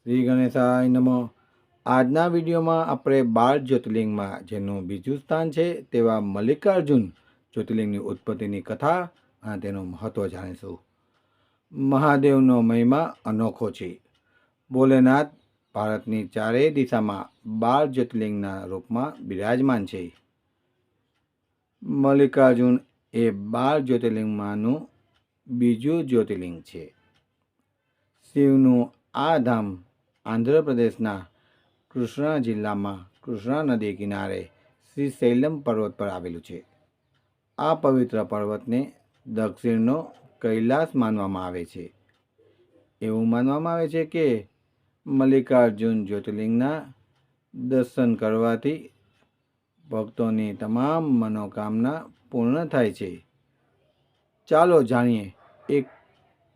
શ્રી ગણેશાય નમઃ। આજના વિડીયોમાં આપણે 12 જ્યોતિર્લિંગમાં જેનું બીજું સ્થાન છે તેવા મલ્લિકાર્જુન જ્યોતિર્લિંગની ઉત્પત્તિની કથા અને તેનું મહત્ત્વ જાણીશું। મહાદેવનો મહિમા અનોખો છે। ભોલેનાથ ભારતની ચારેય દિશામાં 12 જ્યોતિર્લિંગના રૂપમાં બિરાજમાન છે। મલ્લિકાર્જુન એ 12 જ્યોતિર્લિંગમાંનું બીજું જ્યોતિર્લિંગ છે। શિવનું આ ધામ આંધ્રપ્રદેશના કૃષ્ણા જિલ્લામાં કૃષ્ણા નદી કિનારે શ્રી શૈલમ પર્વત પર આવેલું છે। આ પવિત્ર પર્વતને દક્ષિણનો કૈલાસ માનવામાં આવે છે। એવું માનવામાં આવે છે કે મલ્લિકાર્જુન જ્યોતિર્લિંગના દર્શન કરવાથી ભક્તોની તમામ મનોકામના પૂર્ણ થાય છે। ચાલો જાણીએ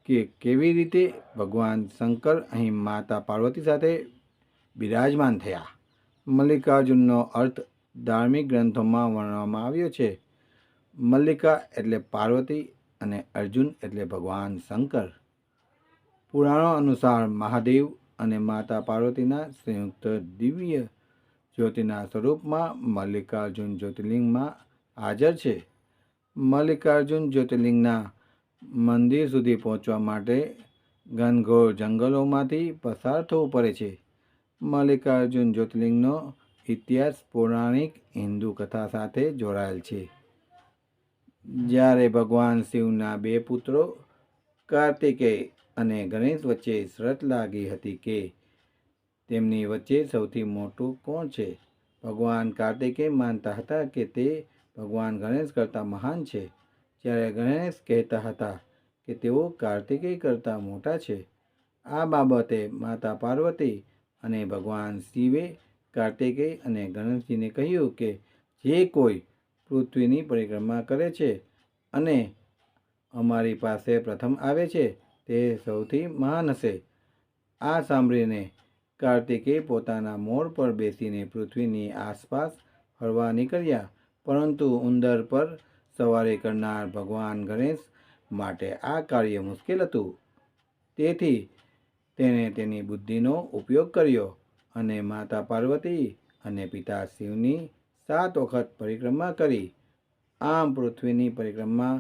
કે કેવી રીતે ભગવાન શંકર અહીં માતા પાર્વતી સાથે બિરાજમાન થયા। મલ્લિકાર્જુનનો અર્થ ધાર્મિક ગ્રંથોમાં વર્ણવવામાં આવ્યો છે। મલ્લિકા એટલે પાર્વતી અને અર્જુન એટલે ભગવાન શંકર। પુરાણો અનુસાર મહાદેવ અને માતા પાર્વતીના સંયુક્ત દિવ્ય જ્યોતિના સ્વરૂપમાં મલ્લિકાર્જુન જ્યોતિર્લિંગમાં હાજર છે। મલ્લિકાર્જુન જ્યોતિર્લિંગના મંદિર સુધી પહોંચવા માટે ઘનઘોર જંગલોમાંથી પસાર થવું પડે છે। મલ્લિકાર્જુન જ્યોતિર્લિંગનો ઇતિહાસ પૌરાણિક હિન્દુ કથા સાથે જોડાયેલ છે। જ્યારે ભગવાન શિવના બે પુત્રો કાર્તિકેય અને ગણેશ વચ્ચે શરત લાગી હતી કે તેમની વચ્ચે સૌથી મોટું કોણ છે। ભગવાન કાર્તિકેય માનતા હતા કે તે ભગવાન ગણેશ કરતાં મહાન છે, જ્યારે ગણેશ કહેતા હતા કે તેઓ કાર્તિકેય કરતાં મોટા છે। આ બાબતે માતા પાર્વતી અને ભગવાન શિવે કાર્તિકેય અને ગણેશજીને કહ્યું કે જે કોઈ પૃથ્વીની પરિક્રમા કરે છે અને અમારી પાસે પ્રથમ આવે છે તે સૌથી મહાન હશે। આ સાંભળીને કાર્તિકેય પોતાના મોર પર બેસીને પૃથ્વીની આસપાસ ફરવા નીકળ્યા, પરંતુ ઉંદર પર સવારી કરનાર ભગવાન ગણેશ માટે આ કાર્ય મુશ્કેલ હતું। તેથી તેણે તેની બુદ્ધિનો ઉપયોગ કર્યો અને માતા પાર્વતી અને પિતા શિવની 7 વખત પરિક્રમા કરી। આમ પૃથ્વીની પરિક્રમા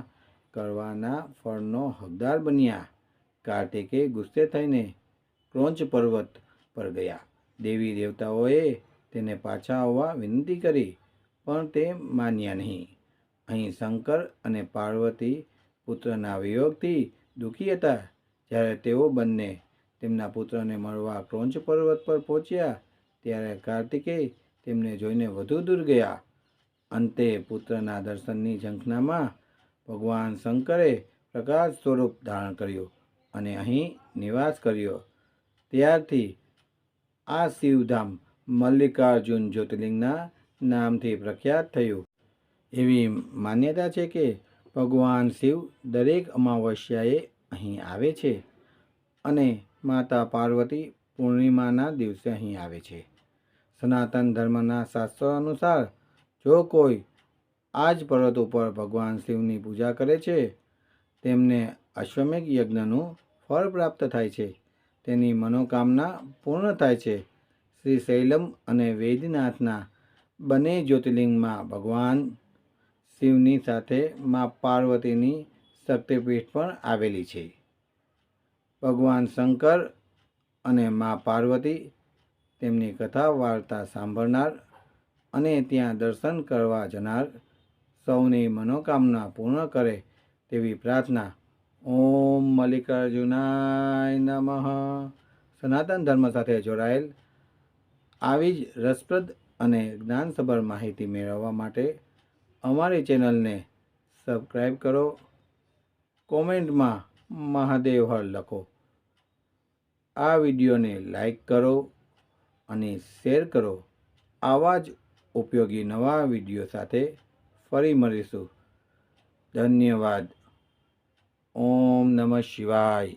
કરવાના ફળનો હકદાર બન્યા। કાર્તિકેય ગુસ્સે થઈને ક્રોંચ પર્વત પર ગયા। દેવી દેવતાઓએ તેને પાછા આવવા વિનંતી કરી, પણ તે માન્યા નહીં। અહીં શંકર અને પાર્વતી પુત્રના વિયોગથી દુઃખી હતા। જ્યારે તેઓ બંને તેમના પુત્રને મળવા ક્રોંચ પર્વત પર પહોંચ્યા ત્યારે કાર્તિકેય તેમને જોઈને વધુ દૂર ગયા। અંતે પુત્રના દર્શનની ઝંખનામાં ભગવાન શંકરે પ્રકાશ સ્વરૂપ ધારણ કર્યું અને અહીં નિવાસ કર્યો। ત્યારથી આ શિવધામ મલ્લિકાર્જુન જ્યોતિર્લિંગના નામથી પ્રખ્યાત થયું। એવી માન્યતા છે કે ભગવાન શિવ દરેક અમાવસ્યાએ અહીં આવે છે અને માતા પાર્વતી પૂર્ણિમાના દિવસે અહીં આવે છે। સનાતન ધર્મના શાસ્ત્રો અનુસાર જો કોઈ આ જ પર્વત ઉપર ભગવાન શિવની પૂજા કરે છે તેમને અશ્વમેઘ યજ્ઞનું ફળ પ્રાપ્ત થાય છે, તેની મનોકામના પૂર્ણ થાય છે। શ્રી શૈલમ અને વૈદ્યનાથના બંને જ્યોતિર્લિંગમાં ભગવાન શિવની સાથે મા પાર્વતીની શક્તિપીઠ પણ આવેલી છે। ભગવાન શંકર અને મા પાર્વતી તેમની કથા વાર્તા સાંભળનાર અને ત્યાં દર્શન કરવા જનાર સૌની મનોકામના પૂર્ણ કરે તેવી પ્રાર્થના। ઓમ મલ્લિકાર્જુનાય નમઃ। સનાતન ધર્મ સાથે જોડાયેલ આવી જ રસપ્રદ અને જ્ઞાનસભર માહિતી મેળવવા માટે અમારી ચેનલને સબસ્ક્રાઈબ કરો, કોમેન્ટમાં મહાદેવ હર લખો, આ વિડીયોને લાઈક કરો અને શેર કરો। આવા જ ઉપયોગી નવા વિડીયો સાથે ફરી મળીશું। ધન્યવાદ। ઓમ નમઃ શિવાય।